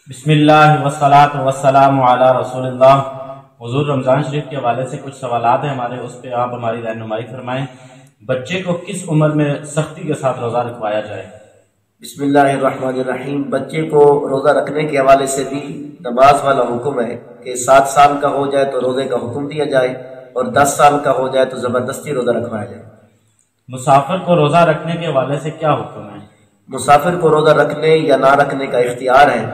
بسم اللہ والصلاة والسلام علی رسول اللہ۔ حضور رمضان شریف کے حوالے سے کچھ سوالات ہیں ہمارے، اس پہ آپ ہماری رہنمائی فرمائیں۔ بچے کو کس عمر میں سختی کے ساتھ روزہ رکھوایا جائے؟ بسم اللہ الرحمن الرحیم۔ بچے کو روزہ رکھنے کے حوالے سے بھی نماز والا حکم ہے کہ 7 سال کا ہو جائے تو روزے کا حکم دیا جائے، اور 10 سال کا ہو جائے تو زبردستی روزہ رکھوایا جائے۔ مسافر کو روزہ رکھنے کے حوالے سے کیا حکم ہے؟ مسافر کو روزہ رکھنے یا نہ رکھنے کا اختیار ہے۔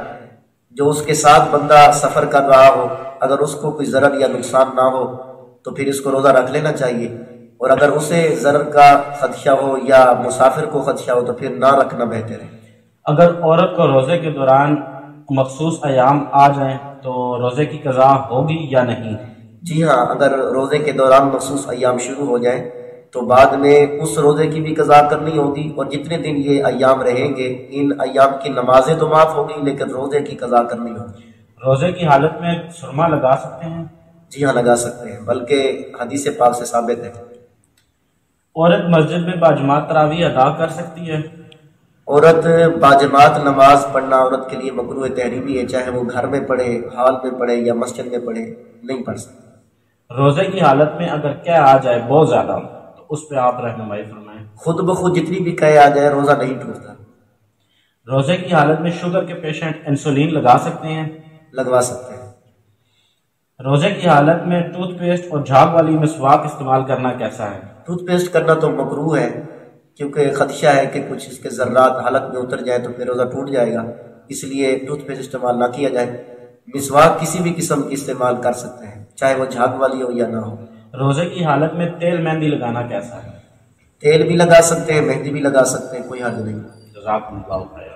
جو اس کے ساتھ بندہ سفر کر رہا ہو، اگر اس کو کوئی ضرر یا نقصان نہ ہو تو پھر اس کو روزہ رکھ لینا چاہیے، اور اگر اسے ضرر کا خدشہ ہو یا مسافر کو خدشہ ہو تو پھر نہ رکھنا بہتر ہے۔ اگر عورت کو روزے کے دوران مخصوص ایام آ جائیں تو روزے کی قضا ہوگی یا نہیں؟ جی ہاں، اگر روزے کے دوران مخصوص ایام شروع ہو جائیں تو بعد میں اس روزے کی بھی قضا کرنی ہوگی، اور جتنے دن یہ ایام رہیں گے ان ایام کی نمازیں تو معاف ہوگی لیکن روزے کی قضا کرنی ہوگی۔ روزے کی حالت میں سرما لگا سکتے ہیں؟ جی ہاں، لگا سکتے ہیں، بلکہ حدیث پاک سے ثابت ہے۔ عورت مسجد میں باجماعت تراویح ادا کر سکتی ہے؟ عورت باجماعت نماز پڑھنا عورت کے لیے مکروہ تحریمی ہے، چاہے وہ گھر میں پڑھے، ہال میں پڑھے یا مسجد میں پڑھے، نہیں پڑھ سکتی۔ روزے کی حالت میں اگر قے آ جائے بہت زیادہ تو اس پہ آپ رہنمائی فرمائیں۔ خود بخود جتنی بھی قے آ جائے روزہ نہیں ٹوٹتا۔ روزے کی حالت میں شوگر کے پیشنٹ انسولین لگا سکتے ہیں؟ لگوا سکتے ہیں۔ روزے کی حالت میں ٹوتھ پیسٹ اور جھاگ والی مسواک استعمال کرنا کیسا ہے؟ ٹوتھ پیسٹ کرنا تو مکروہ ہے، کیونکہ خدشہ ہے کہ کچھ اس کے ذرات حلق میں اتر جائے تو پھر روزہ ٹوٹ جائے گا، اس لیے ٹوتھ پیسٹ استعمال نہ کیا جائے۔ مسواک کسی بھی قسم کی استعمال کر سکتے ہیں، چاہے وہ جھاگ والی ہو یا نہ ہو۔ روزے کی حالت میں تیل مہندی لگانا کیسا ہے؟ تیل بھی لگا سکتے ہیں، مہندی بھی لگا سکتے ہیں، کوئی حرج نہیں۔ جزاکم اللہ خیر۔